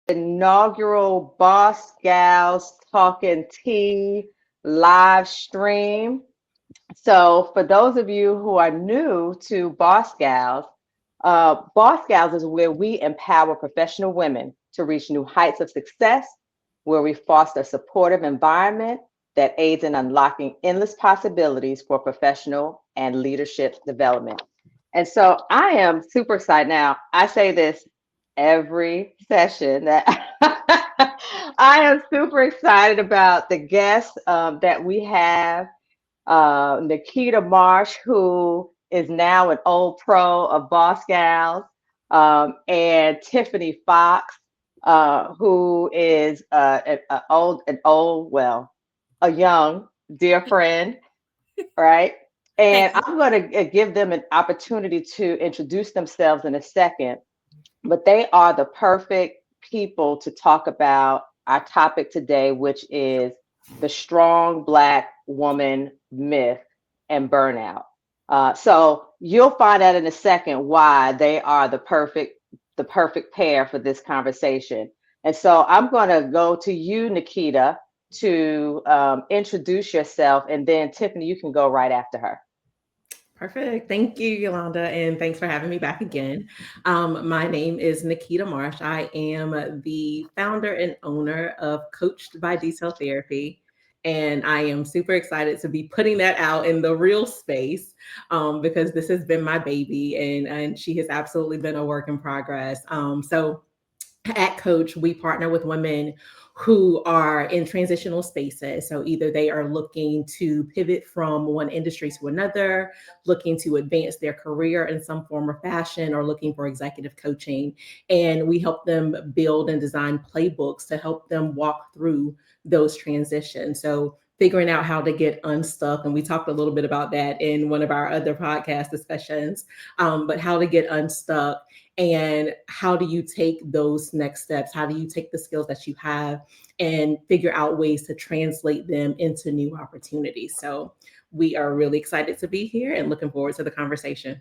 Inaugural Boss Gals Talking Tea live stream. So, for those of you who are new to Boss Gals is where we empower professional women to reach new heights of success, where we foster a supportive environment that aids in unlocking endless possibilities for professional and leadership development. And so I am super excited. Now, I say this every session that I am super excited about the guests that we have. Nikita Marsh, who is now an old pro of Boss Gals, and Tiffany Fox, who is a young dear friend, right? And Thank you. I'm going to give them an opportunity to introduce themselves in a second, but they are the perfect people to talk about our topic today, which is the strong Black woman myth and burnout. So you'll find out in a second why they are the perfect pair for this conversation. And so I'm going to go to you, Nikita, to introduce yourself, and then Tiffany, you can go right after her. Perfect. Thank you, Yolanda, and thanks for having me back again. My name is Nikita Marsh. I am the founder and owner of Coached by Detail Therapy. And I am super excited to be putting that out in the real space because this has been my baby and she has absolutely been a work in progress. So at Coach, we partner with women who are in transitional spaces. So either they are looking to pivot from one industry to another, looking to advance their career in some form or fashion, or looking for executive coaching. And we help them build and design playbooks to help them walk through those transitions. So figuring out how to get unstuck. And we talked a little bit about that in one of our other podcast discussions, but how to get unstuck and how do you take those next steps? How do you take the skills that you have and figure out ways to translate them into new opportunities? So we are really excited to be here and looking forward to the conversation.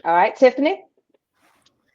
All right, Tiffany.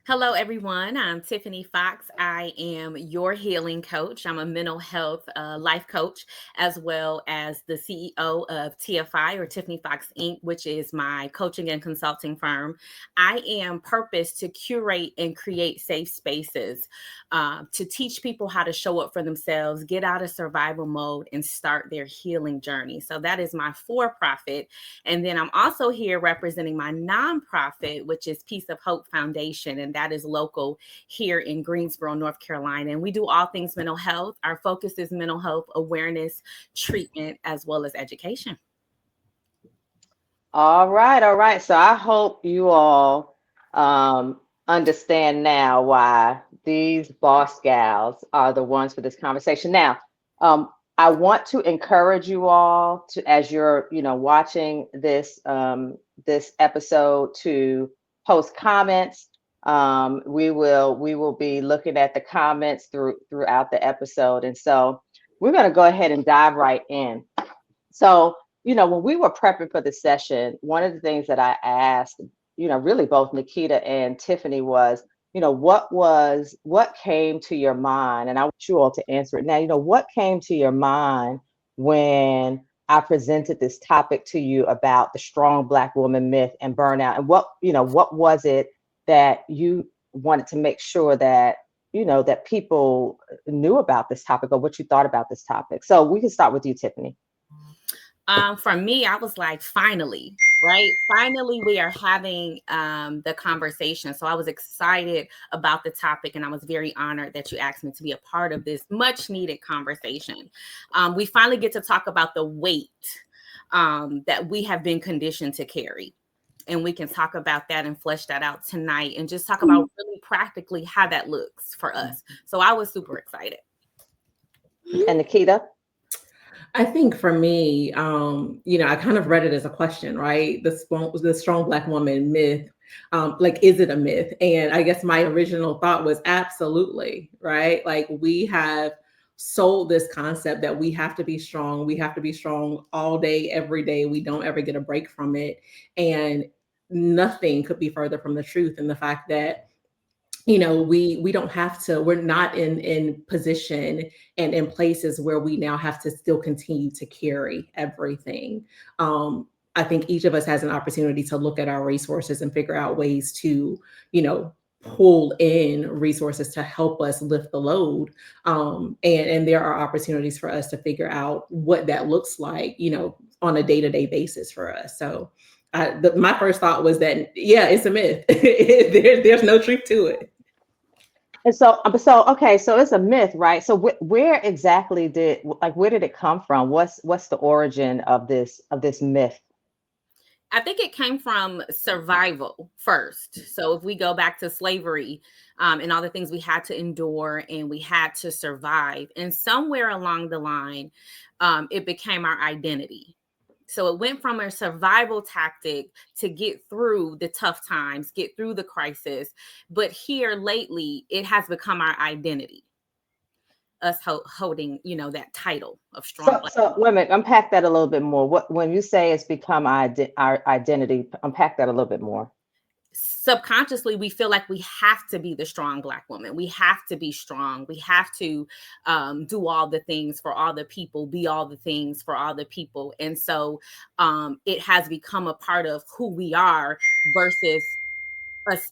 Hello, everyone. I'm Tiffany Fox. I am your healing coach. I'm a mental health life coach, as well as the CEO of TFI or Tiffany Fox Inc., which is my coaching and consulting firm. I am purposed to curate and create safe spaces to teach people how to show up for themselves, get out of survival mode, and start their healing journey. So that is my for-profit. And then I'm also here representing my nonprofit, which is Peace of Hope Foundation. And that is local here in Greensboro, North Carolina. And we do all things mental health. Our focus is mental health awareness, treatment, as well as education. All right, all right. So I hope you all understand now why these boss gals are the ones for this conversation. Now, I want to encourage you all to, as you're, watching this episode, to post comments. We will be looking at the comments throughout the episode, and so we're going to go ahead and dive right in. So, when we were prepping for the session, one of the things that I asked, really both Nikita and Tiffany was, what came to your mind? And I want you all to answer it now. What came to your mind when I presented this topic to you about the strong Black woman myth and burnout? And what was it that you wanted to make sure that, that people knew about this topic, or what you thought about this topic? So we can start with you, Tiffany. For me, I was like, finally, right? Finally, we are having the conversation. So I was excited about the topic, and I was very honored that you asked me to be a part of this much needed conversation. We finally get to talk about the weight that we have been conditioned to carry. And we can talk about that and flesh that out tonight and just talk about really practically how that looks for us. So I was super excited. And Nikita? I think for me, I kind of read it as a question, right? The strong Black woman myth, like, is it a myth? And I guess my original thought was absolutely, right? Like, we have sold this concept that we have to be strong. We have to be strong all day, every day. We don't ever get a break from it. And nothing could be further from the truth. And the fact that, you know, we don't have to, we're not in position and in places where we now have to still continue to carry everything. I think each of us has an opportunity to look at our resources and figure out ways to, you know, pull in resources to help us lift the load. And there are opportunities for us to figure out what that looks like, you know, on a day-to-day basis for us. So my first thought was that, yeah, it's a myth. There's no truth to it. And so okay, so it's a myth, right? So where exactly where did it come from? What's the origin of this myth? I think it came from survival first. So if we go back to slavery, and all the things we had to endure and we had to survive, and somewhere along the line, it became our identity. So it went from a survival tactic to get through the tough times, get through the crisis. But here lately, it has become our identity, us holding, you know, that title of strong Black. So women, unpack that a little bit more. What when you say it's become our identity, unpack that a little bit more. Subconsciously, we feel like we have to be the strong Black woman. We have to be strong. We have to do all the things for all the people, be all the things for all the people. And so it has become a part of who we are versus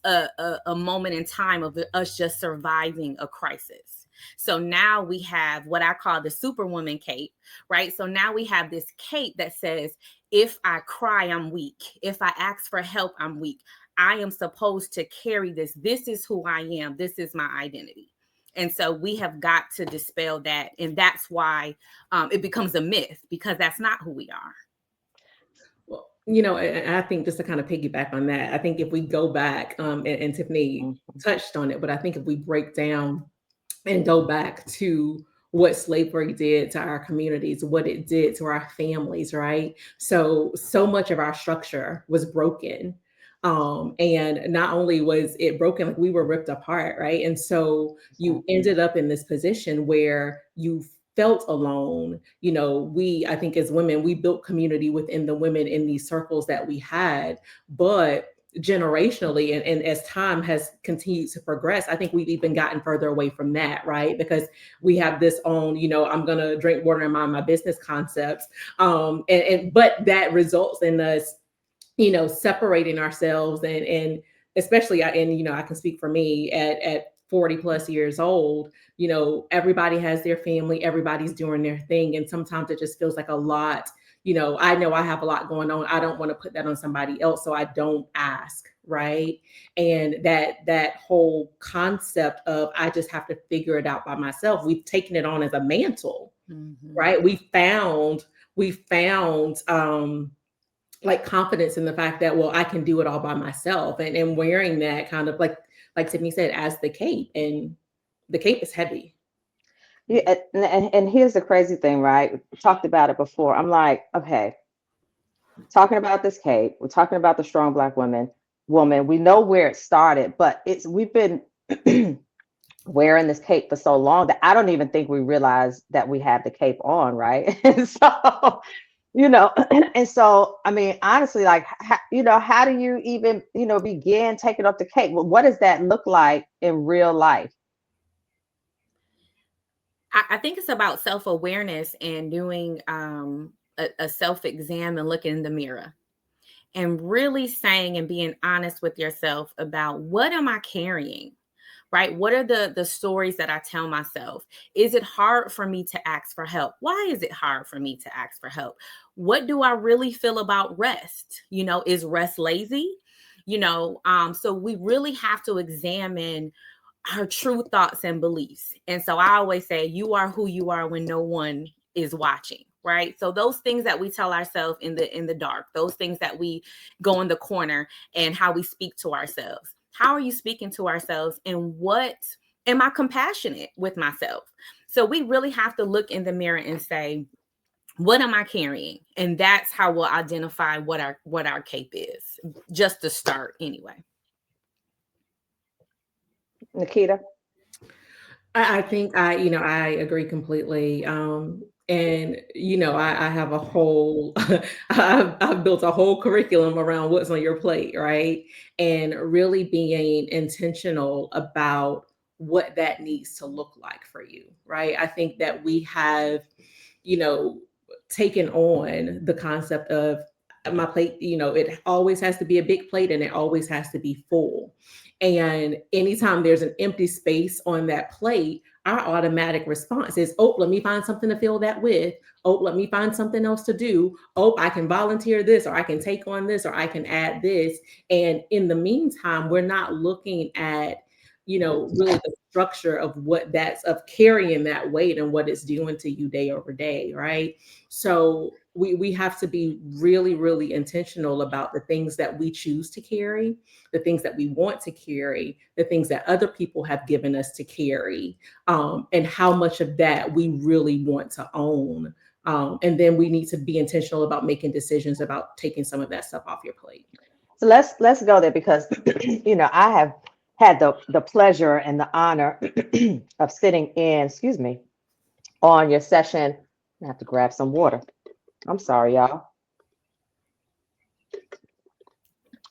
a moment in time of us just surviving a crisis. So now we have what I call the superwoman cape, right? So now we have this cape that says, if I cry, I'm weak. If I ask for help, I'm weak. I am supposed to carry this. This is who I am. This is my identity. And so we have got to dispel that. And that's why it becomes a myth, because that's not who we are. Well, you know, and I think just to kind of piggyback on that, I think if we go back, and Tiffany touched on it, but I think if we break down and go back to what slavery did to our communities, what it did to our families, right? So much of our structure was broken. And not only was it broken, like we were ripped apart, right? And so you ended up in this position where you felt alone. You know, I think as women, we built community within the women in these circles that we had, but generationally and as time has continued to progress, I think we've even gotten further away from that, right? Because we have this own, you know, I'm gonna drink water and mind my business concepts. But that results in us, you know, separating ourselves and especially and you know, I can speak for me at 40 plus years old, you know, everybody has their family, everybody's doing their thing. And sometimes it just feels like a lot. You know I have a lot going on. I don't want to put that on somebody else. So I don't ask. Right. And that whole concept of I just have to figure it out by myself. We've taken it on as a mantle. Mm-hmm. Right. We found like confidence in the fact that, well, I can do it all by myself, and wearing that kind of like Tiffany said, as the cape, and the cape is heavy. Yeah, and here's the crazy thing, right? We talked about it before. I'm like, okay, talking about this cape, we're talking about the strong Black woman. We know where it started, but we've been wearing this cape for so long that I don't even think we realize that we have the cape on, right? And so, you know, and so I mean, honestly, like, you know, how do you even, you know, begin taking off the cape? Well, what does that look like in real life? I think it's about self-awareness and doing a self-exam and looking in the mirror and really saying and being honest with yourself about, what am I carrying? Right? What are the stories that I tell myself? Is it hard for me to ask for help? Why is it hard for me to ask for help? What do I really feel about rest? You know, is rest lazy? You know, so we really have to examine our true thoughts and beliefs. And so I always say, you are who you are when no one is watching. Right. So those things that we tell ourselves in the dark, those things that we go in the corner, and how we speak to ourselves. How are you speaking to ourselves? And what am I compassionate with myself? So we really have to look in the mirror and say, what am I carrying? And that's how we'll identify what our cape is, just to start anyway. Nikita? I think I agree completely. And, I have a whole, I've built a whole curriculum around what's on your plate, right? And really being intentional about what that needs to look like for you, right? I think that we have, you know, taken on the concept of my plate, it always has to be a big plate and it always has to be full. And anytime there's an empty space on that plate, our automatic response is, oh, let me find something to fill that with. Oh, let me find something else to do. Oh, I can volunteer this, or I can take on this, or I can add this. And in the meantime, we're not looking at, really the structure of what that's of carrying that weight and what it's doing to you day over day, right? So we have to be really, really intentional about the things that we choose to carry, the things that we want to carry, the things that other people have given us to carry, and how much of that we really want to own. And then we need to be intentional about making decisions about taking some of that stuff off your plate. So let's go there because I have had the pleasure and the honor of sitting in, excuse me, on your session. I have to grab some water. I'm sorry, y'all.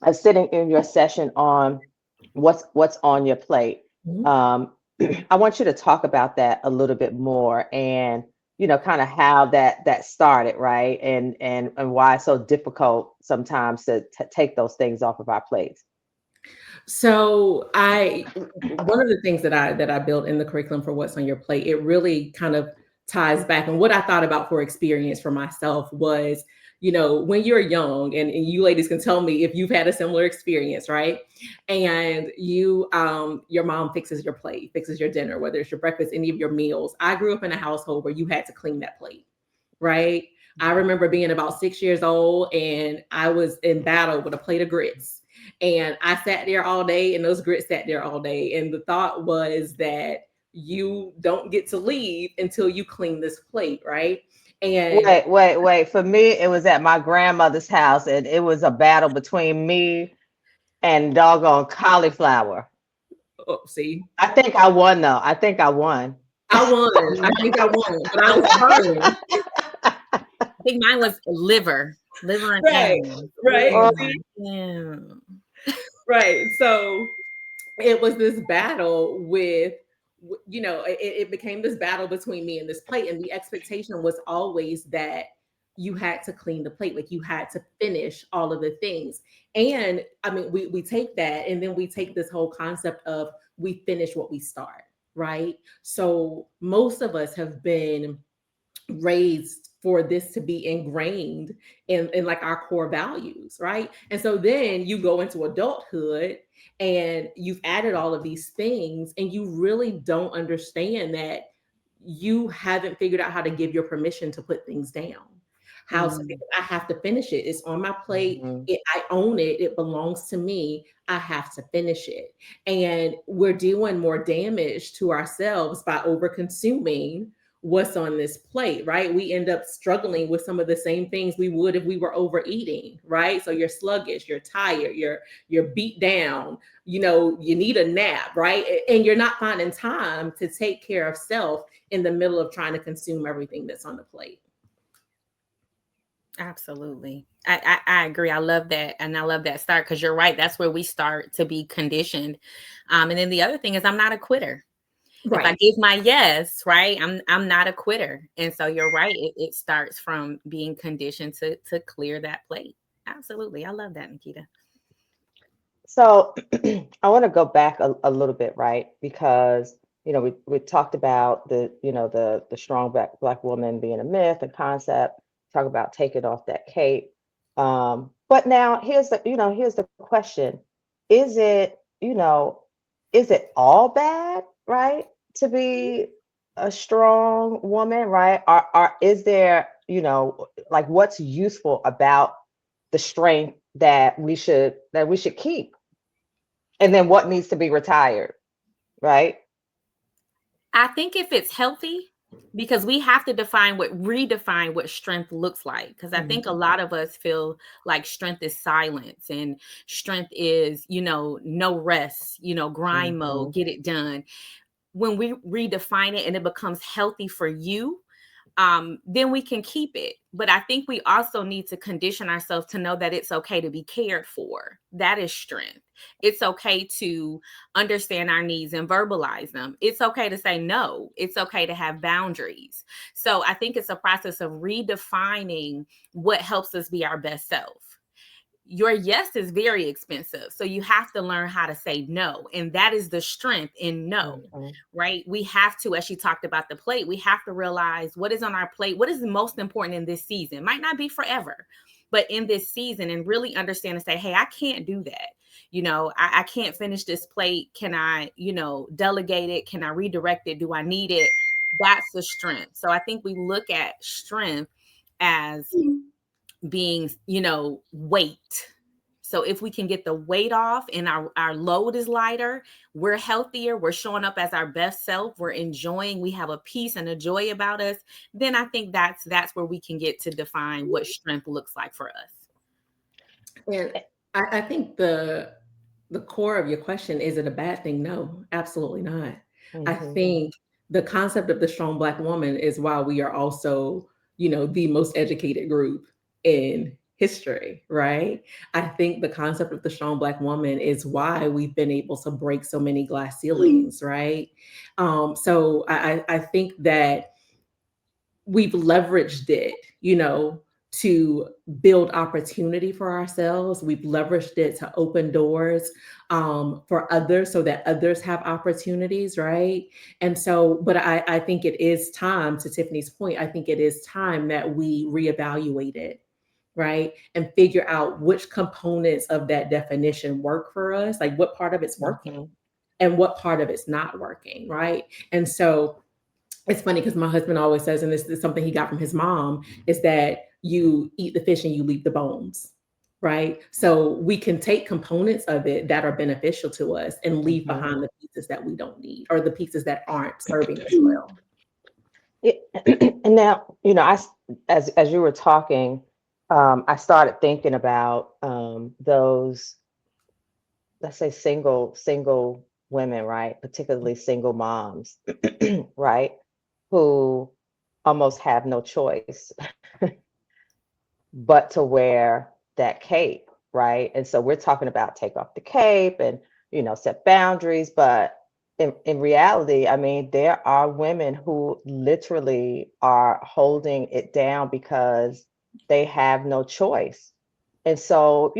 Of sitting in your session on what's on your plate. Mhm. I want you to talk about that a little bit more, and kind of how that started, right? And why it's so difficult sometimes to take those things off of our plates. So one of the things that I built in the curriculum for what's on your plate, it really kind of ties back. And what I thought about for experience for myself was, when you're young, and you ladies can tell me if you've had a similar experience, right? And your mom fixes your plate, fixes your dinner, whether it's your breakfast, any of your meals. I grew up in a household where you had to clean that plate, right? I remember being about 6 years old and I was in battle with a plate of grits. And I sat there all day and those grits sat there all day. And the thought was that you don't get to leave until you clean this plate, right? And Wait. For me, it was at my grandmother's house, and it was a battle between me and doggone cauliflower. oh, see, I think I won though. I think I won. I won. I think I won, but I was burned. I think mine was liver and Right, onions. right. Oh, See? Yeah. Right. So it was this battle with, it became this battle between me and this plate. And the expectation was always that you had to clean the plate, like you had to finish all of the things. And I mean, we take that and then we take this whole concept of we finish what we start, right? So most of us have been raised for this to be ingrained in like our core values, right? And so then you go into adulthood and you've added all of these things and you really don't understand that you haven't figured out how to give your permission to put things down. How to, Mm. I have to finish it. It's on my plate. mhm. I own it. It belongs to me. I have to finish it. And we're doing more damage to ourselves by over consuming what's on this plate, right? We end up struggling with some of the same things we would if we were overeating, right? So you're sluggish, you're tired, you're beat down, you need a nap, right? And you're not finding time to take care of self in the middle of trying to consume everything that's on the plate. Absolutely. I agree. I love that. And I love that start because you're right. That's where we start to be conditioned. And then the other thing is I'm not a quitter. If I Right. give my yes, right, I'm not a quitter. And so you're right. It starts from being conditioned to clear that plate. Absolutely. I love that, Nikita. So I want to go back a little bit, right? Because we talked about the strong black woman being a myth and concept. Talk about taking off that cape. But now here's the question: Is it is it all bad, right, to be a strong woman, right? Or is there like what's useful about the strength that we should keep? And then what needs to be retired, right? I think if it's healthy, because we have to redefine what strength looks like. Because I think a lot of us feel like strength is silence and strength is, no rest, grind mode, Mhm. get it done. When we redefine it and it becomes healthy for you, then we can keep it. But I think we also need to condition ourselves to know that it's okay to be cared for. That is strength. It's okay to understand our needs and verbalize them. It's okay to say no. It's okay to have boundaries. So I think it's a process of redefining what helps us be our best self. Your yes is very expensive. So you have to learn how to say no. And that is the strength in no, right? We have to, as she talked about the plate, we have to realize what is on our plate, what is the most important in this season. Might not be forever, but in this season, and really understand and say, hey, I can't do that. I can't finish this plate. Can I, delegate it? Can I redirect it? Do I need it? That's the strength. So I think we look at strength as being, weight. So if we can get the weight off and our load is lighter, we're healthier, we're showing up as our best self, we're enjoying, we have a peace and a joy about us, then I think that's where we can get to define what strength looks like for us. And I think the core of your question, is it a bad thing? No, absolutely not. I think the concept of the strong Black woman is why we are also, the most educated group in history, right? I think the concept of the strong Black woman is why we've been able to break so many glass ceilings, right? So I think that we've leveraged it, to build opportunity for ourselves. We've leveraged it to open doors for others so that others have opportunities, right? And so, but I think it is time, to Tiffany's point, I think it is time that we reevaluate it, right? And figure out which components of that definition work for us, like what part of it's working and what part of it's not working, right? And so it's funny because my husband always says, and this is something he got from his mom, is that you eat the fish and you leave the bones, right? So we can take components of it that are beneficial to us and leave behind the pieces that we don't need, or the pieces that aren't serving us well. And now, as you were talking, I started thinking about those, let's say, single women, right? Particularly single moms, right? Who almost have no choice but to wear that cape, right? And so we're talking about take off the cape and, set boundaries. But in reality, I mean, there are women who literally are holding it down because they have no choice. And so,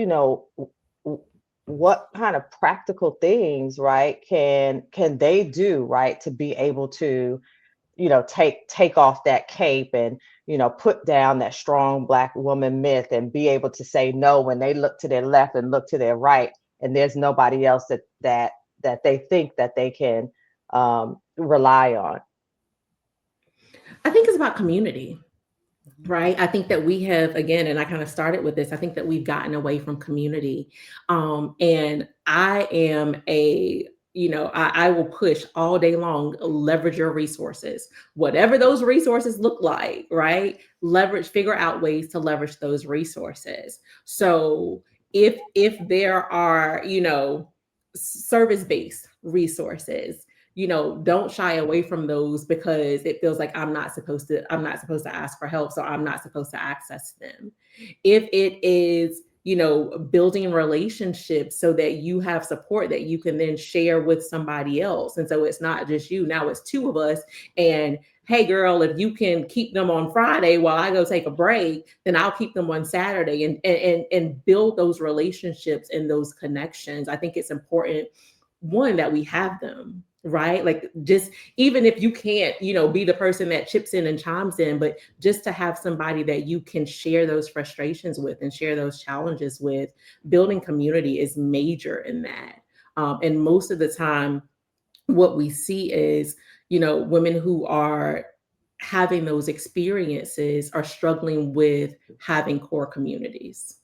what kind of practical things, right, can they do, right, to be able to take off that cape and put down that strong Black woman myth and be able to say no when they look to their left and look to their right and there's nobody else that they think that they can rely on? I think it's about community, right? I think that we have, again, and I kind of started with this, I think that we've gotten away from community. And I am I will push all day long, leverage your resources, whatever those resources look like, right? Figure out ways to leverage those resources. So if there are, service-based resources, don't shy away from those because it feels like I'm not supposed to ask for help, so I'm not supposed to access them. If it is, building relationships so that you have support that you can then share with somebody else. And so it's not just you, now it's two of us. And hey girl, if you can keep them on Friday while I go take a break, then I'll keep them on Saturday, and build those relationships and those connections. I think it's important, one, that we have them, right? Like, just even if you can't, be the person that chips in and chimes in, but just to have somebody that you can share those frustrations with and share those challenges with. Building community is major in that. And most of the time, what we see is, women who are having those experiences are struggling with having core communities.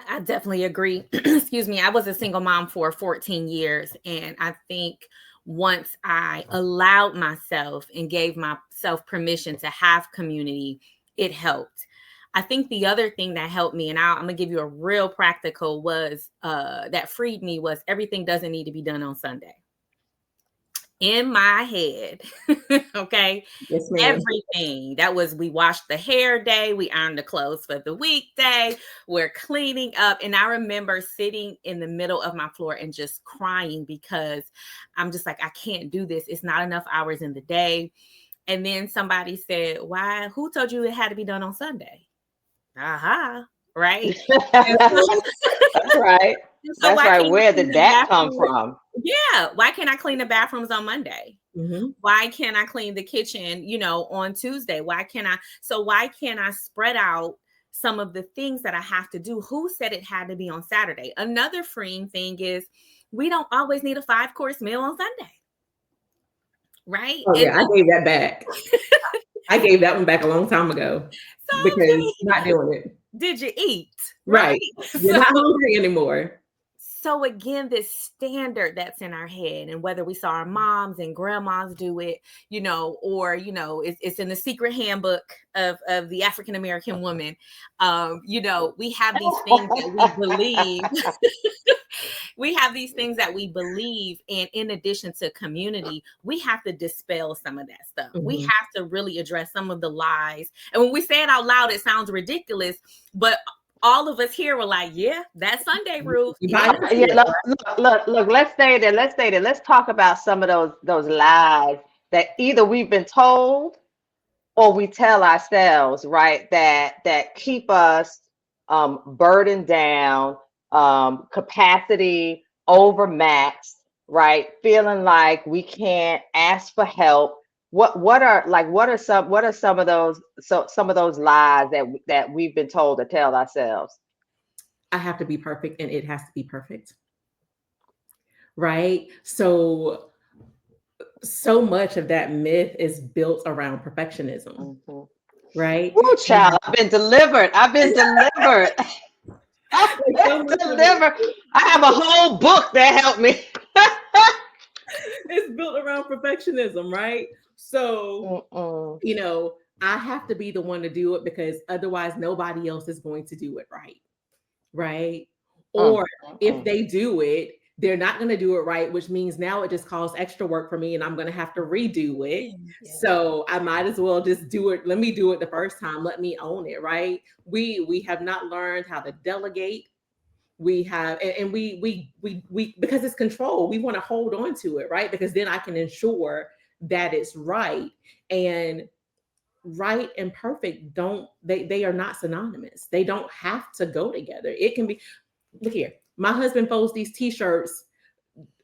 I definitely agree. Excuse me. I was a single mom for 14 years. And I think once I allowed myself and gave myself permission to have community, it helped. I think the other thing that helped me, and I'm going to give you a real practical, was that freed me, was everything doesn't need to be done on Sunday. in my head. Okay. Yes, ma'am. Everything that was, we washed the hair day, we ironed the clothes for the weekday, we're cleaning up. And I remember sitting in the middle of my floor and just crying because I'm just like, I can't do this. It's not enough hours in the day. And then somebody said, why? Who told you it had to be done on Sunday? Aha. Right. And so, That's right. so That's why right. can't I Where clean did the that come bathroom? from? Yeah. Why can't I clean the bathrooms on Monday? Mm-hmm. Why can't I clean the kitchen, on Tuesday? Why can't I spread out some of the things that I have to do? Who said it had to be on Saturday? Another freeing thing is we don't always need a 5-course meal on Sunday. Right? Oh yeah, I gave that back. I gave that one back a long time ago because not doing it. Did you eat? Right. You're not hungry anymore. So again, this standard that's in our head, and whether we saw our moms and grandmas do it, or it's in the secret handbook of the African American woman. We have these things that we believe. We have these things that we believe, and in addition to community, we have to dispel some of that stuff. Mm-hmm. We have to really address some of the lies. And when we say it out loud, it sounds ridiculous, but all of us here were like, yeah, that Sunday rule. Yeah, look, let's stay there. Let's talk about some of those lies that either we've been told or we tell ourselves, right? That keep us burdened down, capacity overmaxed, right? Feeling like we can't ask for help. What are some of those lies that we've been told to tell ourselves? I have to be perfect and it has to be perfect. Right? So much of that myth is built around perfectionism. Mm-hmm. Right? Oh, child, I've been delivered. I've been delivered. I have a whole book that helped me. It's built around perfectionism, right? So, I have to be the one to do it because otherwise nobody else is going to do it right? Or if they do it, they're not going to do it right, which means now it just caused extra work for me and I'm going to have to redo it. Yeah. So I might as well just do it. Let me do it the first time. Let me own it, right? We have not learned how to delegate. We have, and we because it's control, we want to hold on to it, right? Because then I can ensure that it's right. And right and perfect they are not synonymous. They don't have to go together. It can be, look here, my husband folds these t-shirts,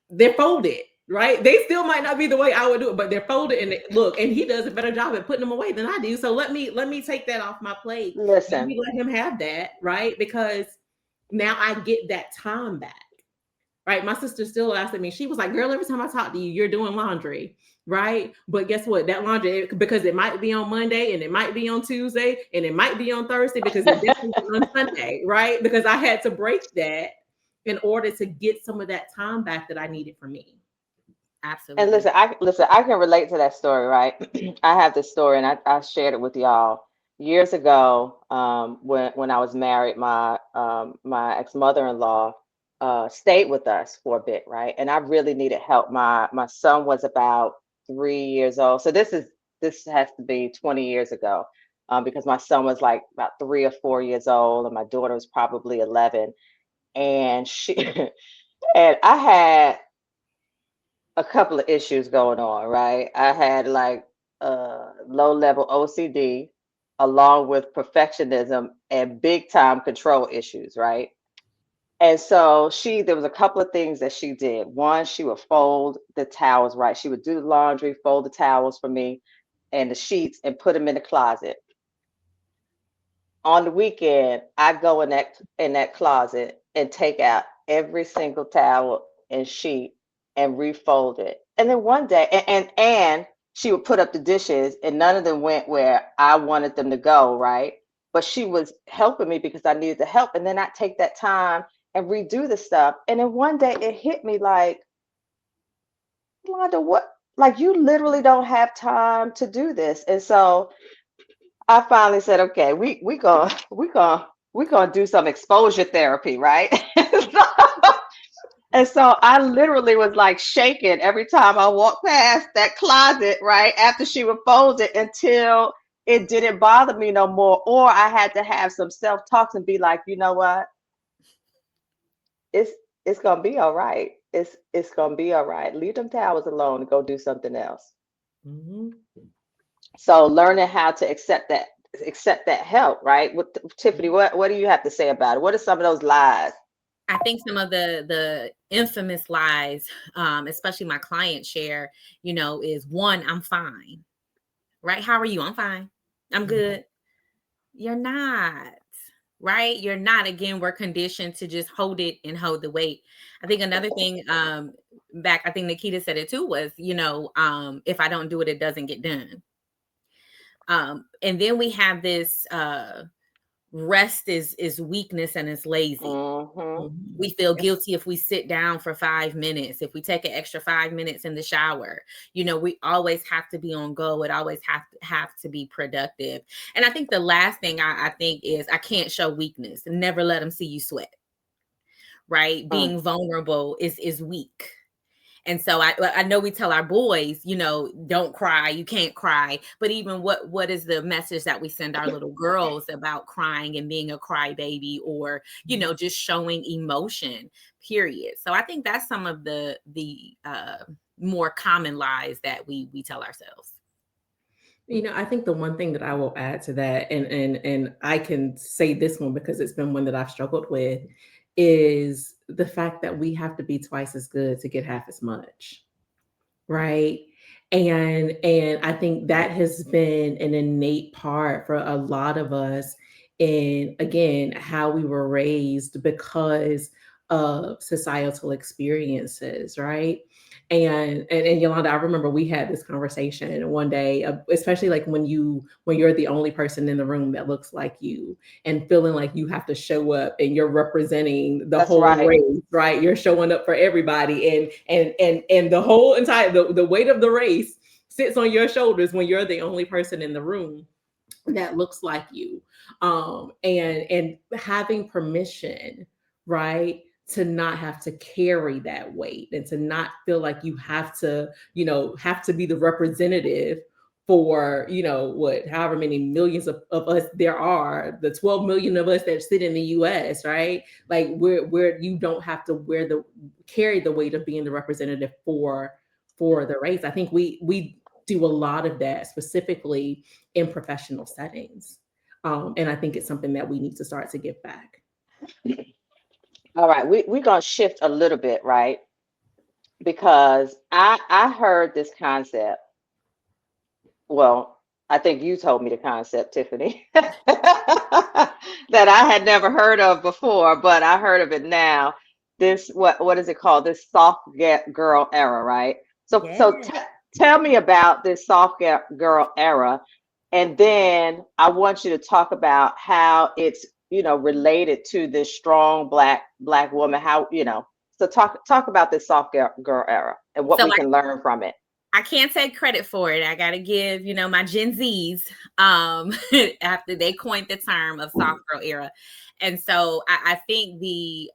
they're folded, right? They still might not be the way I would do it, but they're folded and and he does a better job at putting them away than I do. So let me take that off my plate. Listen, let me let him have that, right? Because now I get that time back, right? My sister still asked me, she was like, girl, every time I talk to you, you're doing laundry. Right. But guess what? That laundry, because it might be on Monday and it might be on Tuesday and it might be on Thursday because it didn't on Sunday. Right. Because I had to break that in order to get some of that time back that I needed for me. Absolutely. And listen, I can relate to that story, right? I have this story and I shared it with y'all years ago. When I was married, my ex-mother-in-law stayed with us for a bit, right? And I really needed help. My son was about 3 years old. So this has to be 20 years ago, because my son was like about 3 or 4 years old and my daughter was probably 11. And and I had a couple of issues going on, right? I had like low level OCD along with perfectionism and big time control issues, right? And so there was a couple of things that she did. One, she would fold the towels, right? She would do the laundry, fold the towels for me and the sheets and put them in the closet. On the weekend, I go in that closet and take out every single towel and sheet and refold it. And then one day, and she would put up the dishes and none of them went where I wanted them to go, right? But she was helping me because I needed the help. And then I take that time and redo the stuff. And then one day it hit me like, Yolanda, what? Like, you literally don't have time to do this. And so I finally said, okay, we gonna do some exposure therapy, right? And so I literally was like shaking every time I walked past that closet, right after she would fold it until it didn't bother me no more. Or I had to have some self talks and be like, you know what? It's it's gonna be all right. It's gonna be all right. Leave them towels alone and go do something else. Mhm. So learning how to accept that help, right? Tiffany, what do you have to say about it? What are some of those lies? I think some of the infamous lies, especially my clients share, is one, I'm fine, right? How are you? I'm fine. I'm good. You're not, right? You're not. Again, we're conditioned to just hold it and hold the weight. I think another thing, I think Nikita said it too, was, if I don't do it, it doesn't get done. And then we have this rest is weakness and it's lazy. Hmm. We feel guilty if we sit down for 5 minutes, if we take an extra 5 minutes in the shower. We always have to be on go. It always have to be productive. And I think the last thing I think is I can't show weakness. Never let them see you sweat. Right? Mm. Being vulnerable is weak. And so I know we tell our boys, don't cry, you can't cry. But even what is the message that we send our little girls about crying and being a crybaby, or, just showing emotion, period. So I think that's some of the more common lies that we tell ourselves. I think the one thing that I will add to that, and I can say this one because it's been one that I've struggled with, is the fact that we have to be twice as good to get half as much, right? And I think that has been an innate part for a lot of us in, again, how we were raised because of societal experiences, right? And Yolanda, I remember we had this conversation one day, especially like when you're the only person in the room that looks like you, and feeling like you have to show up and you're representing the That's whole right. race, right? You're showing up for everybody, and the whole entire the weight of the race sits on your shoulders when you're the only person in the room that looks like you. And having permission, right, to not have to carry that weight, and to not feel like you have to be the representative for, what, however many millions of us there are, the 12 million of us that sit in the US, right? Like, where you don't have to carry the weight of being the representative for the race. I think we do a lot of that, specifically in professional settings. And I think it's something that we need to start to give back. All right, we're gonna shift a little bit, right? Because I heard this concept. Well, I think you told me the concept, Tiffany, that I had never heard of before, but I heard of it now. This what is it called? This girl era, right? So Yeah. so tell me about this girl era, and then I want you to talk about how it's related to this strong black woman. How so talk about this girl era and what So we can learn from it. I can't take credit for it. I got to give, my Gen Zs, after they coined the term of soft girl era. And so I think the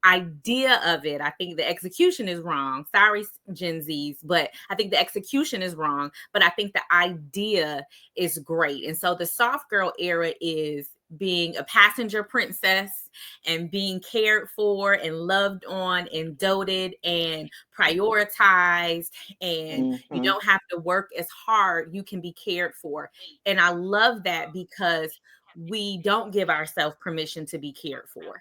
idea of it, I think the execution is wrong. Sorry, Gen Zs, but I think the execution is wrong. But I think the idea is great. And so the soft girl era is being a passenger princess and being cared for and loved on and doted and prioritized, and you Hmm. don't have to work as hard. You can be cared for. And I love that because we don't give ourselves permission to be cared for.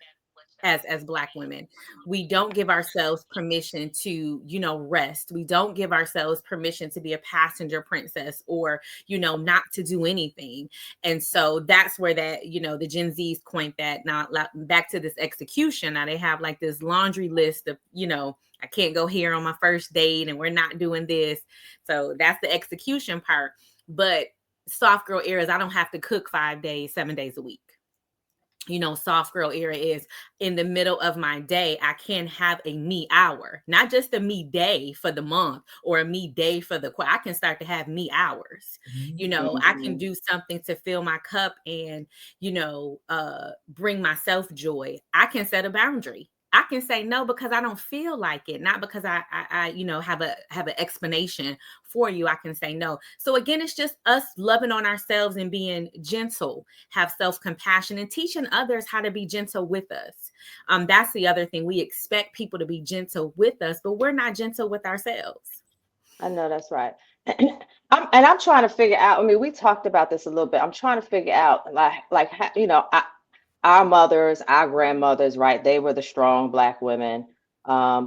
As black women, we don't give ourselves permission to rest. We don't give ourselves permission to be a passenger princess, or not to do anything. And so that's where that the Gen Z's coined that. Now back to this execution. Now they have like this laundry list of I can't go here on my first date, and we're not doing this. So that's the execution part. But soft girl era is I don't have to cook 5 days 7 days a week. Soft girl era is in the middle of my day, I can have a me hour, not just a me day for the month or a me day for I can start to have me hours. I can Hmm. do something to fill my cup and, bring myself joy. I can set a boundary. I can say no because I don't feel like it, not because I have an explanation for you. I can say no. So again, it's just us loving on ourselves and being gentle, have self-compassion, and teaching others how to be gentle with us. That's the other thing. We expect people to be gentle with us, but we're not gentle with ourselves. I know that's right. I'm trying to figure out. I mean, we talked about this a little bit. I'm trying to figure out, our mothers, our grandmothers, right? They were the strong Black women.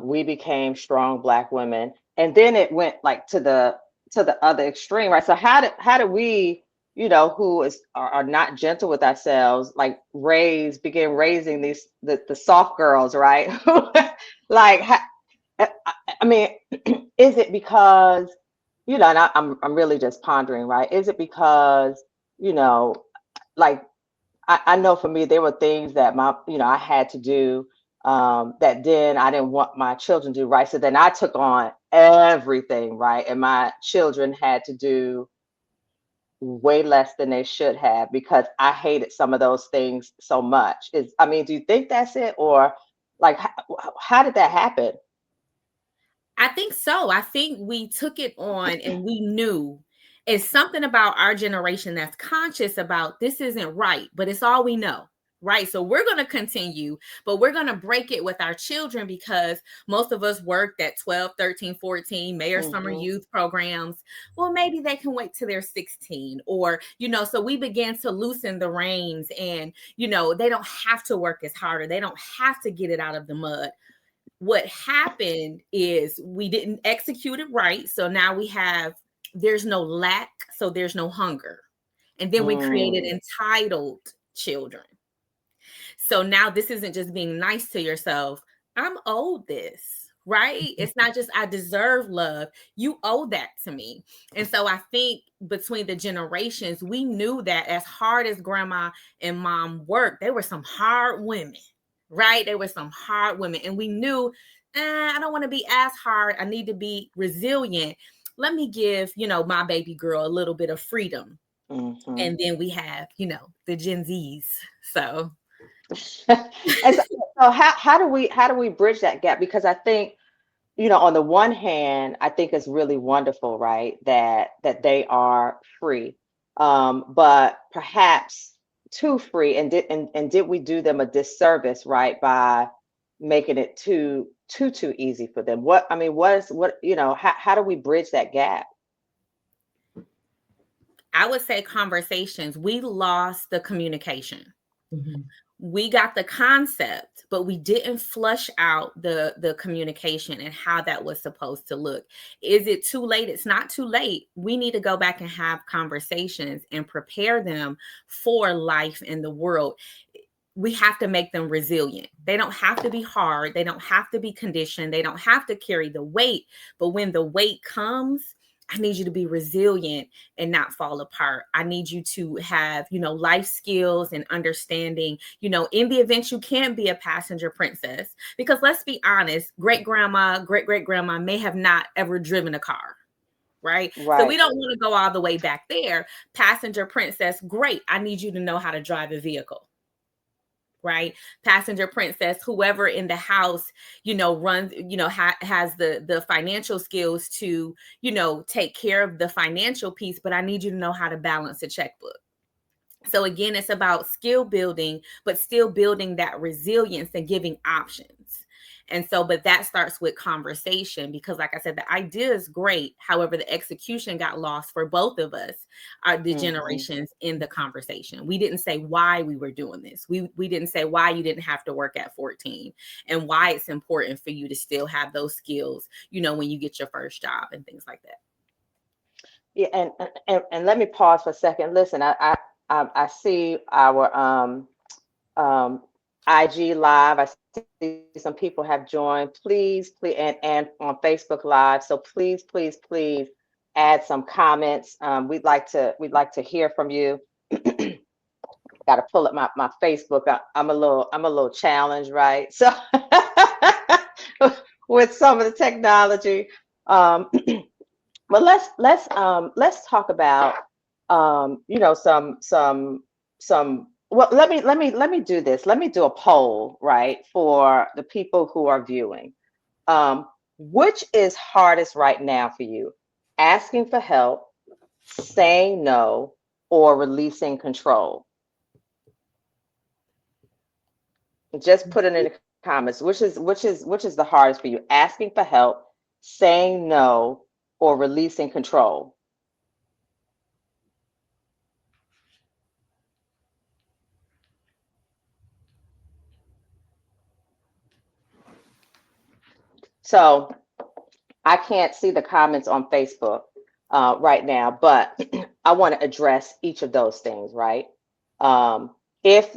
We became strong Black women, and then it went like to the other extreme, right? So how do we, who are not gentle with ourselves, like begin raising the soft girls, right? Like, I I mean, is it because, and I'm really just pondering, right? Is it because, you know, like I know for me, there were things that I had to do, that then I didn't want my children to do, right? So then I took on everything, right? And my children had to do way less than they should have because I hated some of those things so much. I mean, do you think that's it? Or like, how did that happen? I think so. I think we took it on and we knew it's something about our generation that's conscious about this isn't right, but it's all we know. Right. So we're going to continue, but we're going to break it with our children because most of us worked at 12, 13, 14, mayor summer Hmm. youth programs. Well, maybe they can wait till they're 16 or, so we began to loosen the reins and, they don't have to work as hard or they don't have to get it out of the mud. What happened is we didn't execute it right. So now there's no lack, so there's no hunger. And then we created Mm. entitled children. So now this isn't just being nice to yourself. I'm owed this, right? It's not just I deserve love. You owe that to me. And so I think between the generations, we knew that as hard as grandma and mom worked, they were some hard women, right? They were some hard women. And we knew, I don't want to be as hard. I need to be resilient. Let me give, my baby girl a little bit of freedom. Hmm. And then we have, the Gen Zs. So And so how do we bridge that gap? Because I think, on the one hand, I think it's really wonderful, right, that they are free, but perhaps too free, and did we do them a disservice, right, by making it too easy for them? How do we bridge that gap? I would say conversations. We lost the communication. Mhm. We got the concept, but we didn't flush out the communication and how that was supposed to look. Is it too late? It's not too late. We need to go back and have conversations and prepare them for life in the world. We have to make them resilient. They don't have to be hard. They don't have to be conditioned. They don't have to carry the weight. But when the weight comes, I need you to be resilient and not fall apart. I need you to have, life skills and understanding, in the event you can't be a passenger princess. Because let's be honest, great grandma, great great grandma may have not ever driven a car. Right. So we Right. don't want to go all the way back there. Passenger princess, great. I need you to know how to drive a vehicle. Right, passenger princess, whoever in the house runs, has the financial skills to take care of the financial piece, but I need you to know how to balance a checkbook. So again, it's about skill building, but still building that resilience and giving options. And so, but that starts with conversation because, like I said, the idea is great. However, the execution got lost for both of us, the Hmm. generations in the conversation. We didn't say why we were doing this. We didn't say why you didn't have to work at 14 and why it's important for you to still have those skills, when you get your first job and things like that. Yeah, and let me pause for a second. Listen, I see our um IG live. I see some people have joined. Please, and on Facebook Live. So please add some comments. We'd like to hear from you. Got to pull up my Facebook. I'm a little challenged, right? So with some of the technology. Um, but let's talk about some well, let me do this. Let me do a poll, right, for the people who are viewing. Which is hardest right now for you? Asking for help, saying no, or releasing control? Just put it in the comments. Which is the hardest for you? Asking for help, saying no, or releasing control? So I can't see the comments on Facebook right now, but I want to address each of those things, right? If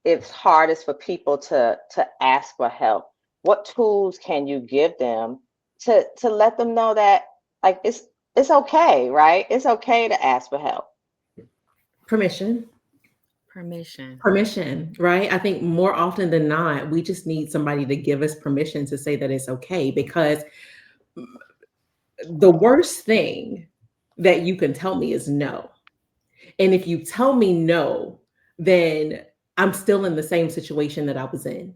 it's hardest for people to ask for help, what tools can you give them to let them know that, like, it's okay, right? It's okay to ask for help. Permission. Permission. Permission, right? I think more often than not, we just need somebody to give us permission to say that it's okay, because the worst thing that you can tell me is no. And if you tell me no, then I'm still in the same situation that I was in,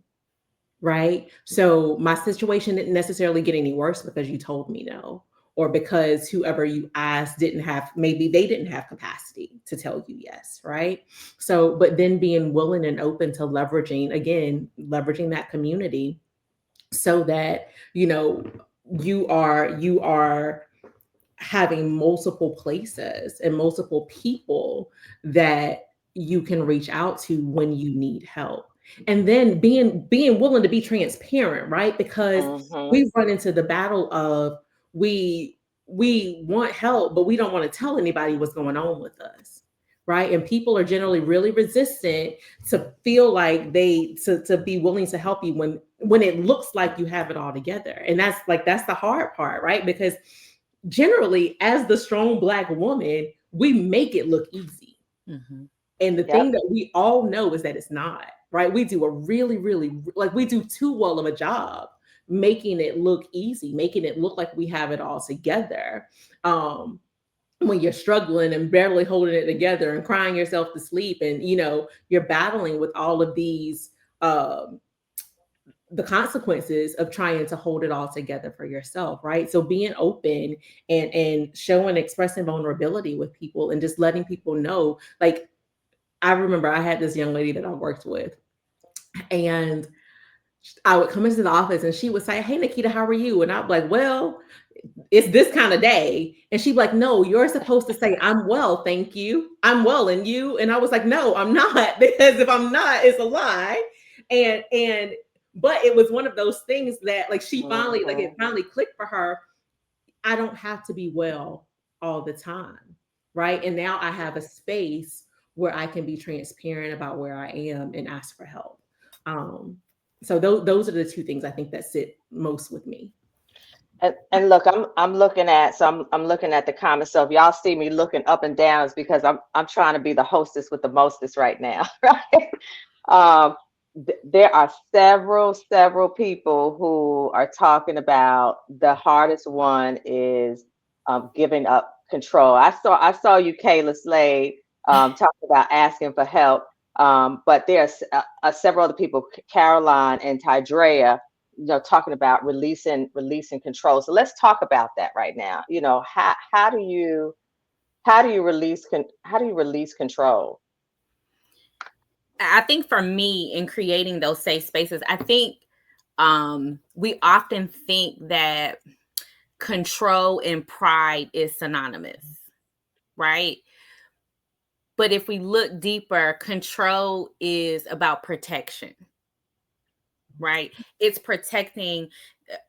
right? So my situation didn't necessarily get any worse because you told me no, or because whoever you asked didn't have, maybe they didn't have capacity to tell you yes, right? So, but then being willing and open to leveraging, again, leveraging that community so that, you are having multiple places and multiple people that you can reach out to when you need help. And then being willing to be transparent, right? Because Hmm. we run into the battle of, we we want help, but we don't want to tell anybody what's going on with us. Right. And people are generally really resistant to feel like to be willing to help you when it looks like you have it all together. And that's the hard part, right? Because generally, as the strong Black woman, we make it look easy. Mm-hmm. And the thing Yep. that we all know is that it's not, right? We do a really, really, like, we do too well of a job making it look easy, making it look like we have it all together. Um, when you're struggling and barely holding it together and crying yourself to sleep, and you're battling with all of these um the consequences of trying to hold it all together for yourself, right? So being open and showing, expressing vulnerability with people, and just letting people know. Like, I remember I had this young lady that I worked with, and I would come into the office and she would say, "Hey, Nikita, how are you?" And I'd be like, "Well, it's this kind of day." And she'd be like, "No, you're supposed to say, 'I'm well, thank you. I'm well, and you?'" And I was like, "No, I'm not," because if I'm not, it's a lie. And but it was one of those things that, like, she finally, like, it Hmm. finally clicked for her. I don't have to be well all the time, right? And now I have a space where I can be transparent about where I am and ask for help. Um, so those are the two things I think that sit most with me. And look, I'm looking at the comments. So if y'all see me looking up and down, it's because I'm trying to be the hostess with the mostest right now, right? Um, there are several people who are talking about the hardest one is giving up control. I saw you, Kayla Slade, talking about asking for help. But there's several other people, Caroline and Tidrea, talking about releasing control. So let's talk about that right now. How do you release control? I think for me, in creating those safe spaces, I think we often think that control and pride is synonymous, right? But if we look deeper, control is about protection, right? It's protecting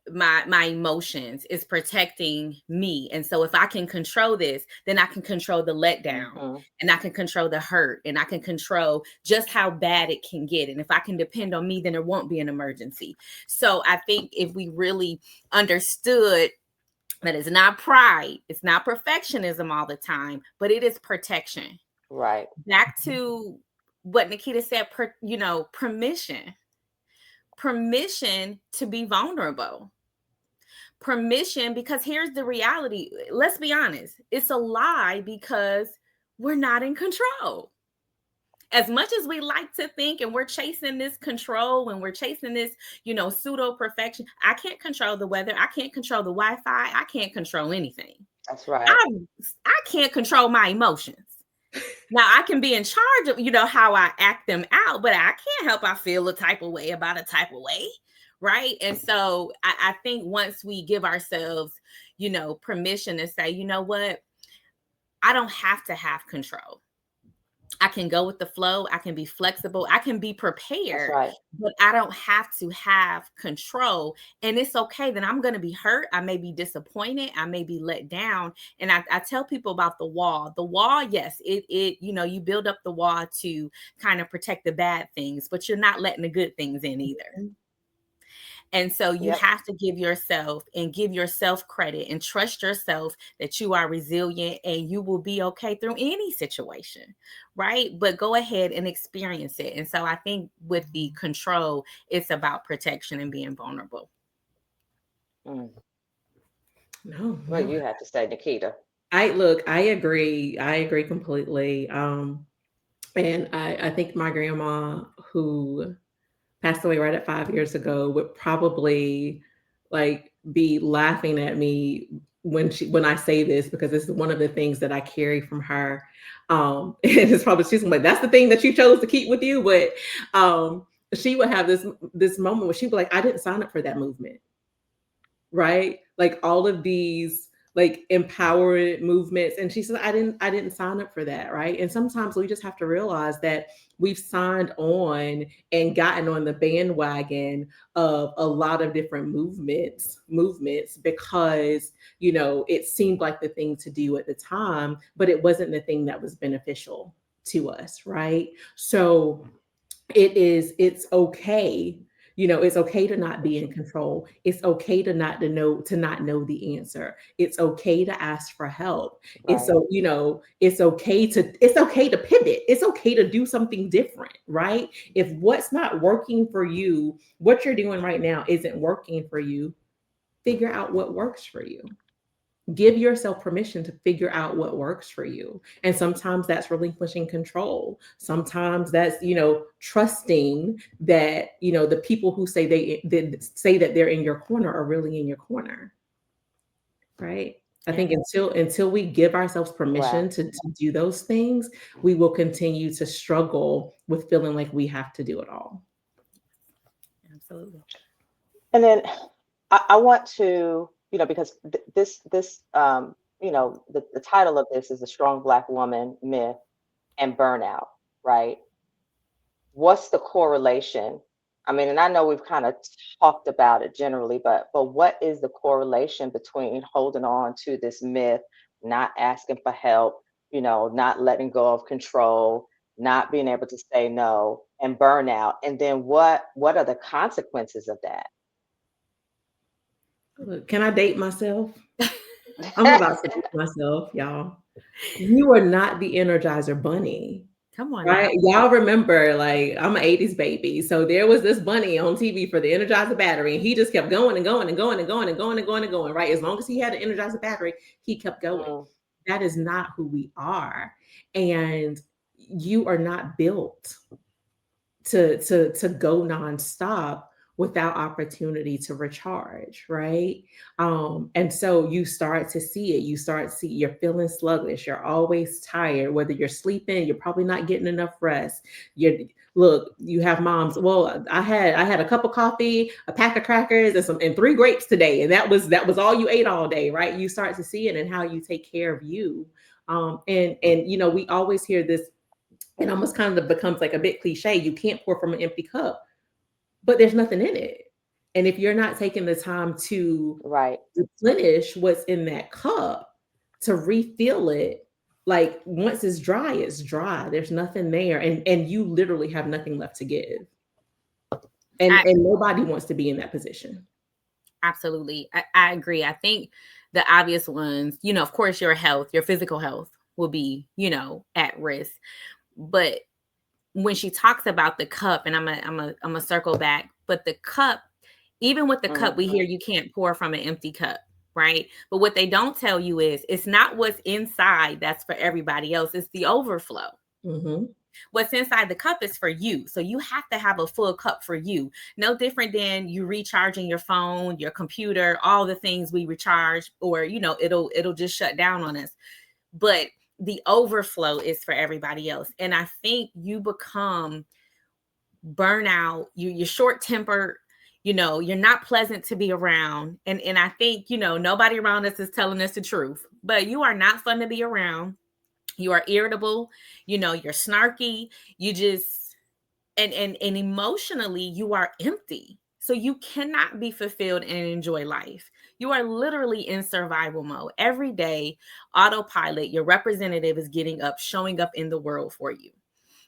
my emotions, it's protecting me. And so if I can control this, then I can control the letdown, Hmm. and I can control the hurt, and I can control just how bad it can get. And if I can depend on me, then there won't be an emergency. So I think if we really understood that it's not pride, it's not perfectionism all the time, but it is protection. Right. Back to what Nikita said, permission to be vulnerable, permission, because here's the reality. Let's be honest, it's a lie because we're not in control. as much as we like to think and we're chasing this control and we're chasing this, pseudo perfection, I can't control the weather. I can't control the Wi-Fi. I can't control anything. That's right. I can't control my emotions. Now I can be in charge of, how I act them out, but I can't help I feel a type of way about a type of way. Right. And so I think once we give ourselves, permission to say, you know what, I don't have to have control. I can go with the flow. I can be flexible. I can be prepared, right. But I don't have to have control. And it's okay. Then I'm going to be hurt. I may be disappointed. I may be let down. And I tell people about the wall. The wall, yes, you build up the wall to kind of protect the bad things, but you're not letting the good things in either. And so you have to give yourself credit and trust yourself that you are resilient and you will be okay through any situation, right? But go ahead and experience it. And so I think with the control, it's about protection and being vulnerable. No. What you have to say, Nikita? I agree. I agree completely. And I think my grandma, who passed away right at 5 years ago, would probably be laughing at me when I say this, because this is one of the things that I carry from her. And it's probably, she's like, that's the thing that you chose to keep with you. But she would have this moment where she'd be like, I didn't sign up for that movement. Right? Like all of these empowerment movements. And she said, I didn't sign up for that. Right. And sometimes we just have to realize that we've signed on and gotten on the bandwagon of a lot of different movements because, it seemed like the thing to do at the time, but it wasn't the thing that was beneficial to us. Right. So it's okay. It's okay to not be in control. It's okay to not know the answer. It's okay to ask for help. Right. It's so, it's okay to pivot. It's okay to do something different, right? If what's not working for you, what you're doing right now isn't working for you, figure out what works for you. Give yourself permission to figure out what works for you. And sometimes that's relinquishing control. Sometimes that's, trusting that, the people who say that they're in your corner are really in your corner. Right. I think until we give ourselves permission to do those things, we will continue to struggle with feeling like we have to do it all. Absolutely. And then I want to, because the title of this is A Strong Black Woman Myth and Burnout, right? What's the correlation? I mean, and I know we've kind of talked about it generally, but what is the correlation between holding on to this myth, not asking for help, not letting go of control, not being able to say no, and burnout? And then what are the consequences of that? Can I date myself? I'm about to date myself, y'all. You are not the Energizer Bunny. Come on, right? Y'all remember, I'm an 80s baby. So there was this bunny on TV for the Energizer battery, and he just kept going and going and going and going and going and going and going, right? As long as he had an Energizer battery, he kept going. That is not who we are. And you are not built to go nonstop without opportunity to recharge, right? And so you start to see it. You're feeling sluggish. You're always tired. Whether you're sleeping, you're probably not getting enough rest. You have moms. Well, I had a cup of coffee, a pack of crackers, and 3 grapes today, and that was all you ate all day, right? You start to see it in how you take care of you. And we always hear this. It almost kind of becomes like a bit cliche. You can't pour from an empty cup. But there's nothing in it. And if you're not taking the time to replenish what's in that cup, to refill it, once it's dry, it's dry. There's nothing there. And you literally have nothing left to give. And nobody wants to be in that position. Absolutely. I agree. I think the obvious ones, of course, your physical health will be, at risk. But when she talks about the cup, and I'm a circle back, but the cup, even with the cup, we hear you can't pour from an empty cup, right? But what they don't tell you is it's not what's inside that's for everybody else. It's the overflow. What's inside the cup is for you. So you have to have a full cup for you. No different than you recharging your phone, your computer, all the things we recharge, or it'll just shut down on us. But the overflow is for everybody else. And I think you become burnout, you're short-tempered, you're not pleasant to be around. And I think, nobody around us is telling us the truth, but you are not fun to be around. You are irritable, you're snarky, you just and emotionally you are empty. So you cannot be fulfilled and enjoy life. You are literally in survival mode. Every day, autopilot, your representative is getting up, showing up in the world for you.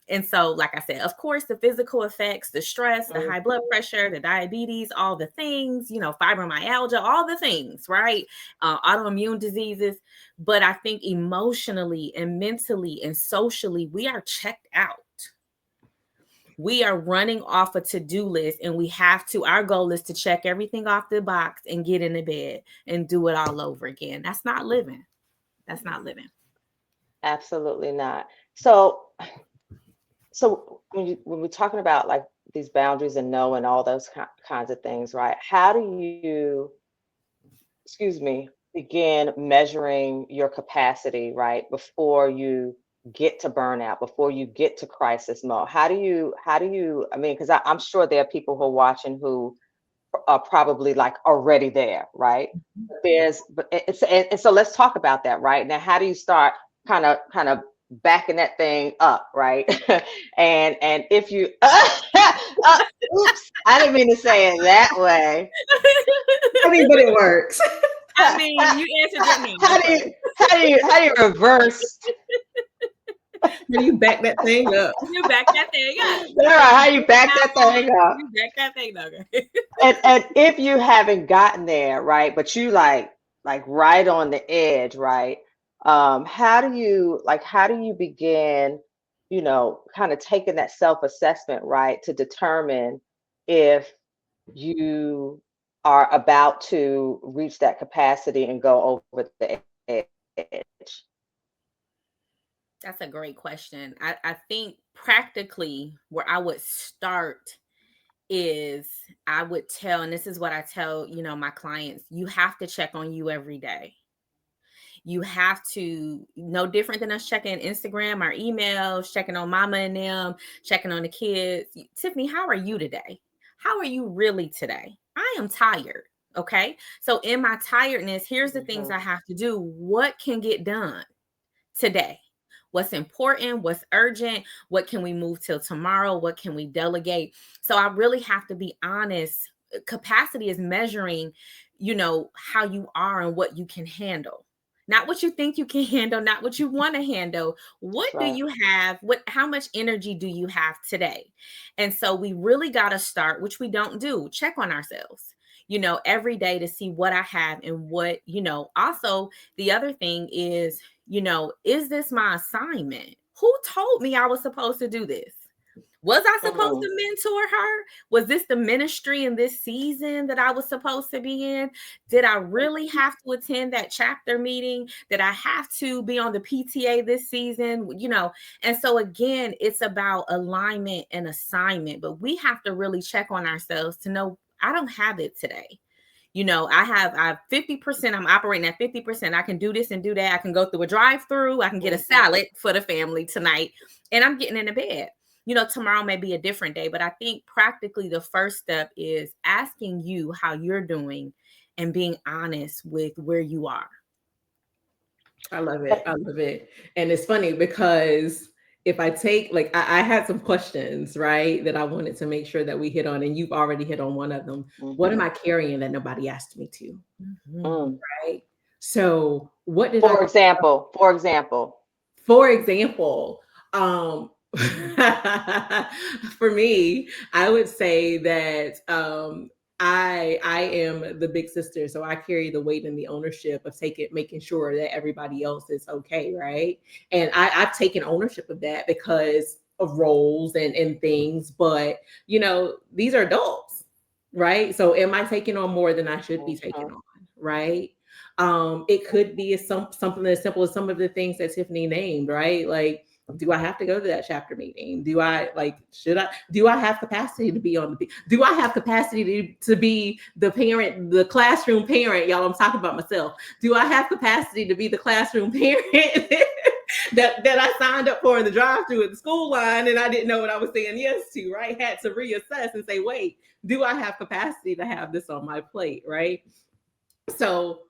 And so, like I said, of course, the physical effects, the stress, the high blood pressure, the diabetes, all the things, fibromyalgia, all the things, right? Autoimmune diseases. But I think emotionally and mentally and socially, we are checked out. We are running off a to-do list, and our goal is to check everything off the box and get into bed and do it all over again. That's not living. That's not living. Absolutely not. So when we're talking about like these boundaries and no and all those kinds of things, right? How do you, begin measuring your capacity, right? Before you get to burnout, before you get to crisis mode? How do you, I mean, because I'm sure there are people who are watching who are probably like already there, right? And so let's talk about that right now. How do you start kind of backing that thing up, right? and if you oops, I didn't mean to say it that way. I mean, but it works. I mean, you answered your How do you reverse? How do you back that thing up? You back that thing up. All right, how you back that thing up? You back that thing up. And if you haven't gotten there, right, but you like right on the edge, right? How do you begin, kind of taking that self-assessment, right, to determine if you are about to reach that capacity and go over the edge? That's a great question. I think practically where I would start is I would tell, and this is what I tell, my clients, you have to check on you every day. You have to, no different than us checking Instagram, our emails, checking on mama and them, checking on the kids. Tiffany, how are you today? How are you really today? I am tired. Okay. So in my tiredness, here's the things I have to do. What can get done today? What's important? What's urgent? What can we move till tomorrow? What can we delegate? So I really have to be honest. Capacity is measuring, how you are and what you can handle. Not what you think you can handle, not what you want to handle. What do you have? How much energy do you have today? And so we really got to start, which we don't do, check on ourselves, every day to see what I have and what, also the other thing is, is this my assignment? Who told me I was supposed to do this? Was I supposed to mentor her? Was this the ministry in this season that I was supposed to be in? Did I really have to attend that chapter meeting? Did I have to be on the PTA this season? And so again, it's about alignment and assignment, but we have to really check on ourselves to know I don't have it today. I have 50%, I'm operating at 50%. I can do this and do that. I can go through a drive-through. I can get a salad for the family tonight, and I'm getting into bed. Tomorrow may be a different day, but I think practically the first step is asking you how you're doing and being honest with where you are. I love it. I love it. And it's funny because if I take, like, I had some questions, right, that I wanted to make sure that we hit on, and you've already hit on one of them. What am I carrying that nobody asked me to? Right. So what did For example, for me, I would say that I am the big sister, so I carry the weight and the ownership of making sure that everybody else is okay, right? And I've taken ownership of that because of roles and things, but these are adults, right? So am I taking on more than I should be taking on, right? It could be something as simple as some of the things that Tiffany named, right? Like Do I have to go to that chapter meeting? Do I have capacity to be on do I have capacity to be the parent, the classroom parent? Y'all, I'm talking about myself. Do I have capacity to be the classroom parent that I signed up for in the drive-through at the school line and I didn't know what I was saying yes to, right? Had to reassess and say, wait, do I have capacity to have this on my plate, right? So,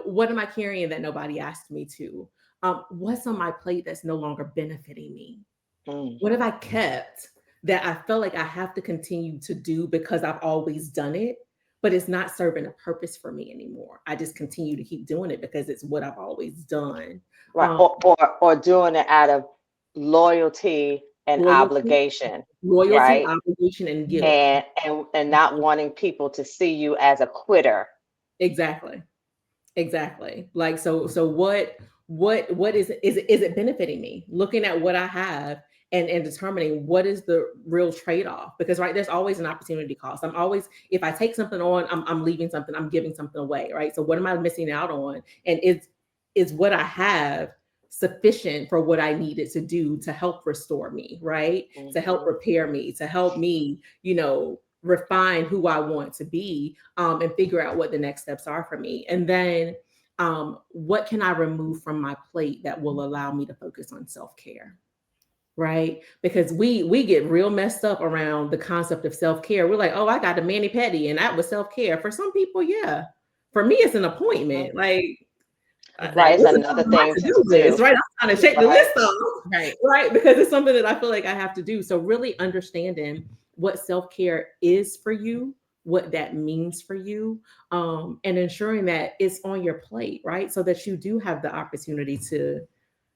what am I carrying that nobody asked me to? What's on my plate that's no longer benefiting me? Mm. What have I kept that I feel like I have to continue to do because I've always done it, but it's not serving a purpose for me anymore? I just continue to keep doing it because it's what I've always done. Right. Or doing it out of loyalty and Loyalty, obligation, loyalty, right? obligation, and guilt. And not wanting people to see you as a quitter. Exactly. Exactly. Like, so what is it benefiting me? Looking at what I have and determining what is the real trade-off. Because right, there's always an opportunity cost. I'm always, if I take something on, I'm leaving something, I'm giving something away. Right. So what am I missing out on? And is what I have sufficient for what I needed to do to help restore me, right? To help Mhm. repair me, to help me, refine who I want to be, and figure out what the next steps are for me. And then what can I remove from my plate that will allow me to focus on self-care? Right? Because we get real messed up around the concept of self-care. We're like, oh, I got a mani pedi and that was self-care. For some people, yeah. For me, it's an Mhm. appointment. Like, Right. this It's is another something I thing have to to do this, do. right? I'm trying to check the Right. list off, Right. right? Because it's something that I feel like I have to do. So really understanding what self-care is for you, what that means for you, and ensuring that it's on your plate, right? So that you do have the opportunity to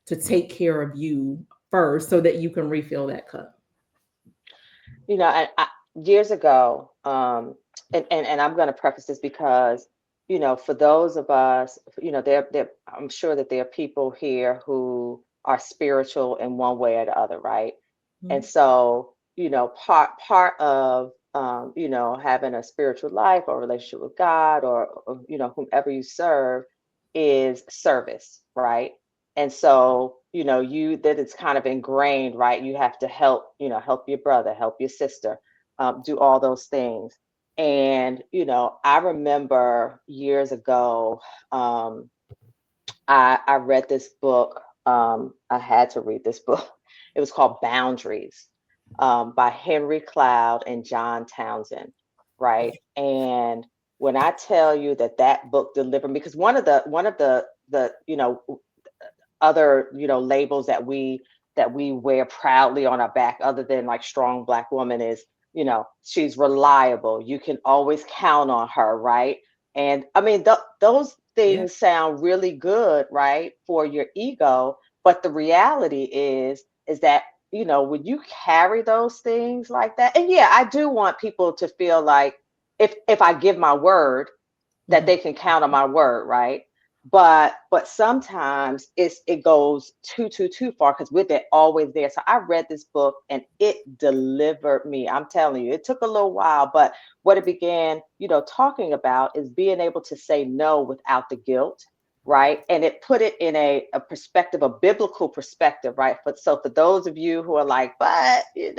take care of you first, so that you can refill that cup. Years ago, and I'm going to preface this because, for those of us, I'm sure that there are people here who are spiritual in one way or the other, right? And Mhm. so, part of, having a spiritual life or relationship with God or whomever you serve is service, right? And so, you that it's kind of ingrained, right? You have to help your brother, help your sister, do all those things. And, I remember years ago, I read this book. I had to read this book. It was called Boundaries, by Henry Cloud and John Townsend, right? And when I tell you that that book delivered, because one of the other labels that we wear proudly on our back, other than like strong Black woman, is she's reliable, you can always count on her, right? And I mean, those Yeah. things sound really good, right, for your ego, but the reality is that when you carry those things like that, and yeah, I do want people to feel like, if I give my word, that Mhm. they can count on my word, right? But sometimes it goes too far because we're there, always there. So I read this book and it delivered me. I'm telling you, it took a little while, but what it began, talking about is being able to say no without the guilt, right? And it put it in a perspective, a biblical perspective, right? For those of you who are like, but it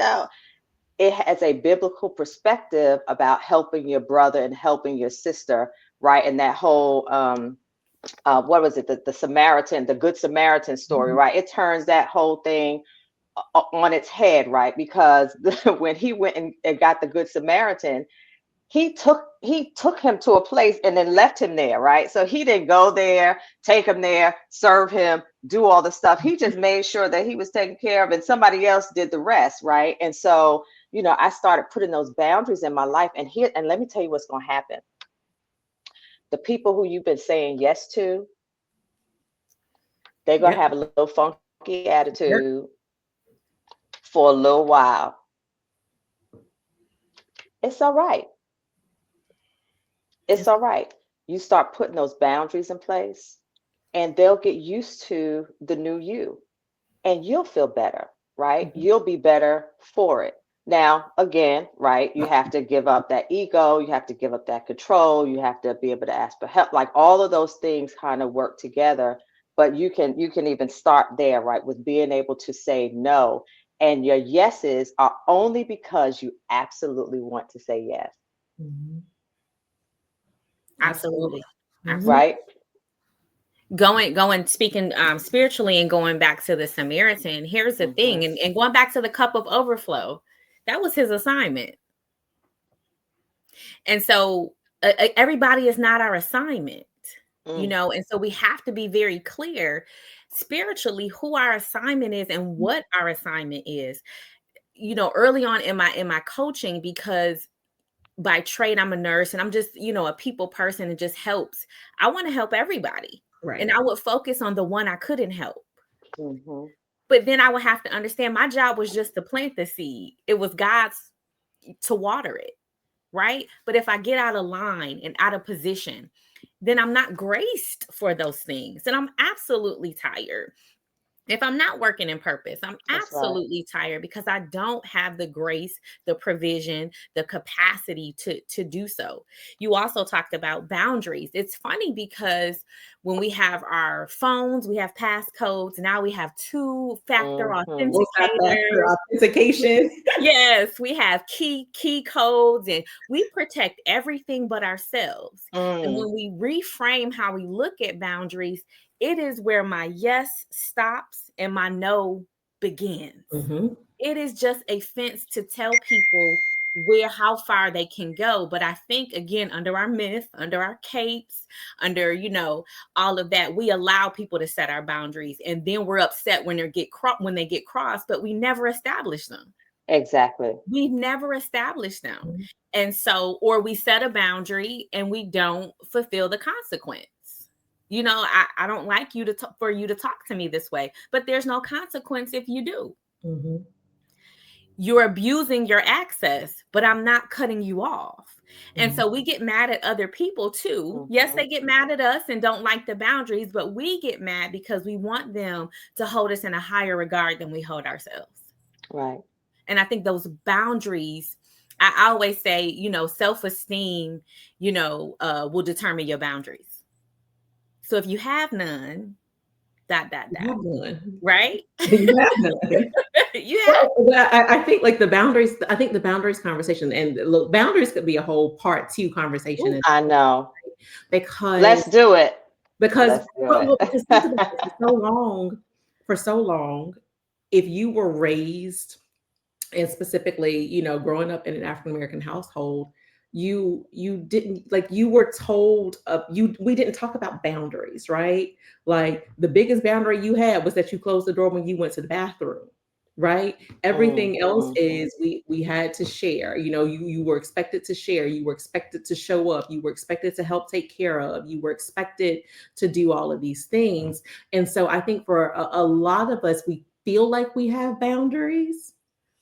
has a biblical perspective about helping your brother and helping your sister, right? And that whole what was it, the Good Samaritan story, Mhm. right? It turns that whole thing on its head, right? Because when he went and got the Good Samaritan, he took him to a place and then left him there, right? So he didn't go there, take him there, serve him, do all the stuff. He just made sure that he was taken care of and somebody else did the rest, right? And so, I started putting those boundaries in my life. And let me tell you what's going to happen. The people who you've been saying yes to, they're going to Yep. have a little funky attitude Yep. for a little while. It's all right. It's It's all right. You start putting those boundaries in place, and they'll get used to the new you, and you'll feel better, right? Mhm. You'll be better for it. Now, again, right, you have to give up that ego, you have to give up that control, you have to be able to ask for help. Like all of those things kind of work together but you can even start there, right, with being able to say no. And your yeses are only because you absolutely want to say yes, Mhm. Absolutely. Absolutely. Mhm. Absolutely. right? Going speaking spiritually and going back to the Samaritan, here's the thing, Hmm. and going back to the cup of overflow, that was his assignment. And so everybody is not our assignment, Mm, and so we have to be very clear spiritually who our assignment is and what our assignment is. Early on in my coaching, because by trade I'm a nurse and I'm just, a people person, and just helps. I want to help everybody. And Right. I would focus on the one I couldn't help. mhm. But then I would have to understand my job was just to plant the seed. It was God's to water it, right? But if I get out of line and out of position, then I'm not graced for those things. And I'm absolutely tired. If I'm not working in purpose, I'm That's right. absolutely tired because I don't have the grace, the provision, the capacity to do so. You also talked about boundaries. It's funny because when we have our phones, we have passcodes. Now we have two-factor Hmm. Multi-factor authenticators. authentication. Yes, we have key codes, and we protect everything but ourselves. And Mm, when we reframe how we look at boundaries, it is where my yes stops and my no begins. Mhm. It is just a fence to tell people how far they can go. But I think, again, under our myth, under our capes, under all of that, we allow people to set our boundaries, and then we're upset when they get crossed, but we never establish them. exactly. We never establish them. Mhm. And so, or we set a boundary and we don't fulfill the consequence. I don't like for you to talk to me this way, but there's no consequence if you do. Mhm. You're abusing your access, but I'm not cutting you off. And Mhm. so we get mad at other people too. Yes, Hmm. they get mad at us and don't like the boundaries, but we get mad because we want them to hold us in a higher regard than we hold ourselves. Right. And I think those boundaries, I always say, self-esteem, will determine your boundaries. So if you have none, dot, dot, You dot, have none. right? You have none. You have. Well, I think like the boundaries. I think the boundaries conversation, and look, boundaries could be a whole part two conversation, I know. because Let's do it. because Let's do well, it. well, because think about it, for so long, if you were raised, and specifically, growing up in an African American household, you didn't, like, you were told you we didn't talk about boundaries, right? Like, the biggest boundary you had was that you closed the door when you went to the bathroom, right? Mm, Everything else mhm. is we had to share. You were expected to share, you were expected to show up, you were expected to help take care of, you were expected to do all of these things. And so I think for a lot of us, we feel like we have boundaries,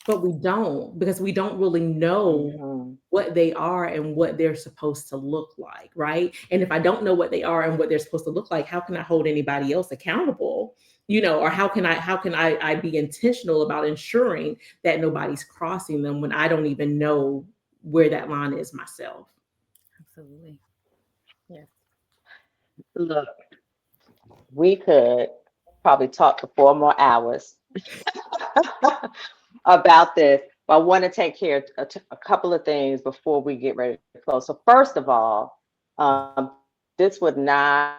but we don't, because we don't really know Mhm. what they are and what they're supposed to look like, right? And if I don't know what they are and what they're supposed to look like, how can I hold anybody else accountable? Or how can I be intentional about ensuring that nobody's crossing them when I don't even know where that line is myself? Absolutely. Yes. Look, we could probably talk for 4 more hours about this, but I want to take care of a couple of things before we get ready to close. So first of all, this would not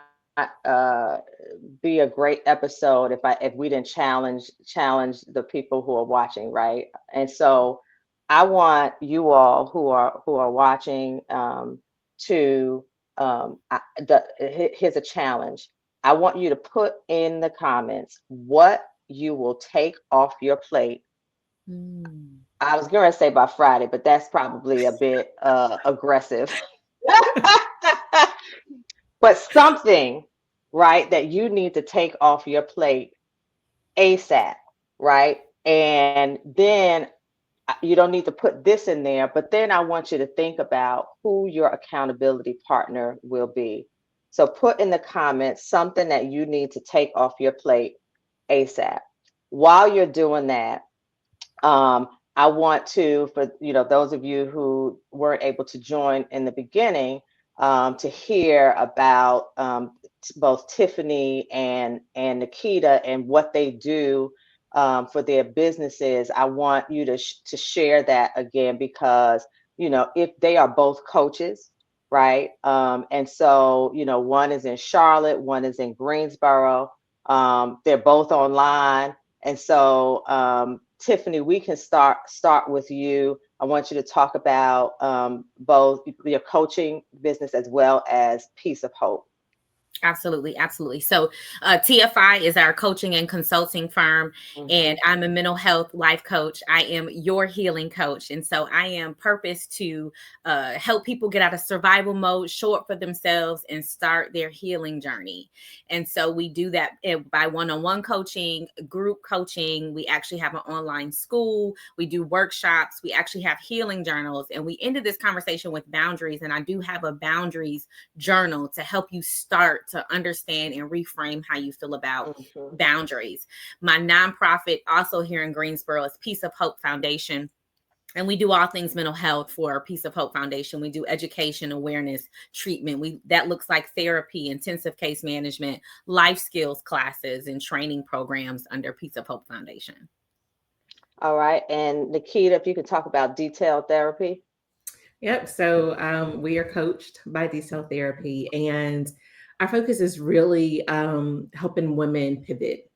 be a great episode if we didn't challenge the people who are watching, right? And so I want you all who are watching to here's a challenge. I want you to put in the comments what you will take off your plate. Mm. I was going to say by Friday, but that's probably a bit aggressive. But something, right, that you need to take off your plate ASAP, right? And then you don't need to put this in there, but then I want you to think about who your accountability partner will be. So put in the comments something that you need to take off your plate ASAP. While you're doing that, I want to, for those of you who weren't able to join in the beginning, to hear about both Tiffany and Nikita and what they do for their businesses, I want you to share that again because if they are both coaches, right? And so one is in Charlotte, one is in Greensboro. They're both online, and so Tiffany, we can start with you. I want you to talk about both your coaching business as well as Piece of Hope. Absolutely. Absolutely. So TFI is our coaching and consulting firm, and I'm a mental health life coach. I am your healing coach. And so I am purposed to help people get out of survival mode, show up for themselves, and start their healing journey. And so we do that by one-on-one coaching, group coaching. We actually have an online school. We do workshops. We actually have healing journals. And we ended this conversation with boundaries. And I do have a boundaries journal to help you start to understand and reframe how you feel about boundaries. My nonprofit also here in Greensboro is Piece of Hope Foundation. And we do all things mental health for Piece of Hope Foundation. We do education, awareness, treatment. That looks like therapy, intensive case management, life skills classes, and training programs under Piece of Hope Foundation. All right. And Nikita, if you could talk about detailed therapy. Yep. So we are coached by Detail Therapy, and our focus is really helping women pivot.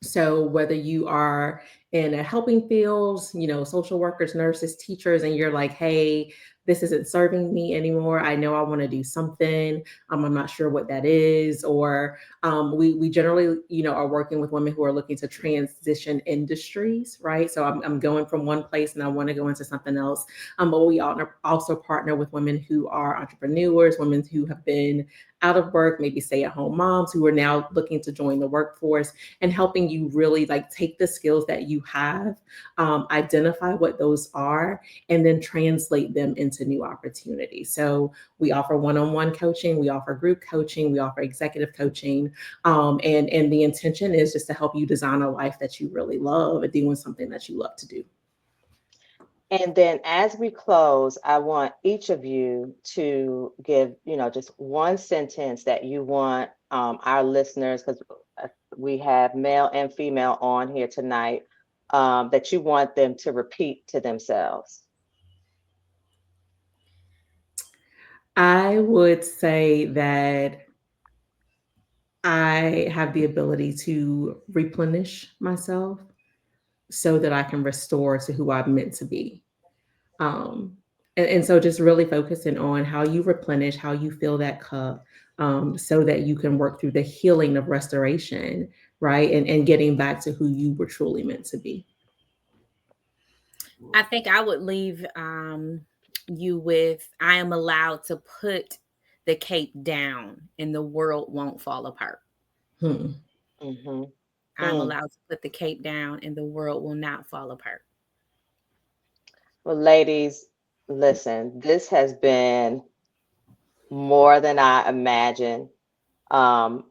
So whether you are in a helping field, social workers, nurses, teachers, and you're like, hey, this isn't serving me anymore. I know I want to do something. I'm not sure what that is. Or we generally, are working with women who are looking to transition industries, right? So I'm going from one place and I want to go into something else. But we also partner with women who are entrepreneurs, women who have been out of work, maybe stay-at-home moms who are now looking to join the workforce, and helping you really take the skills that you have, identify what those are, and then translate them into new opportunities. So we offer one-on-one coaching, we offer group coaching, we offer executive coaching, and the intention is just to help you design a life that you really love and doing something that you love to do. And then as we close, I want each of you to give, just one sentence that you want our listeners, because we have male and female on here tonight, that you want them to repeat to themselves. I would say that I have the ability to replenish myself so that I can restore to who I'm meant to be. And so just really focusing on how you replenish, how you fill that cup, so that you can work through the healing of restoration, right? And getting back to who you were truly meant to be. I think I would leave you with, I am allowed to put the cape down and the world won't fall apart. I'm allowed to put the cape down and the world will not fall apart. Well, ladies, listen, this has been more than I imagined. I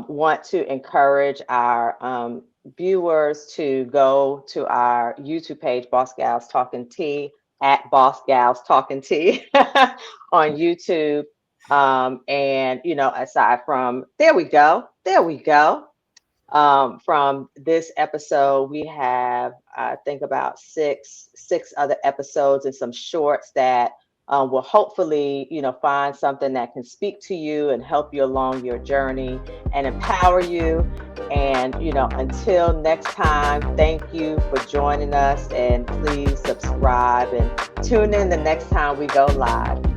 want to encourage our viewers to go to our YouTube page, Boss Gals Talking Tea, at Boss Gals Talking Tea on YouTube. And aside from there we go. From this episode, we have I think about six other episodes and some shorts that will hopefully find something that can speak to you and help you along your journey and empower you. And until next time, thank you for joining us, and please subscribe and tune in the next time we go live.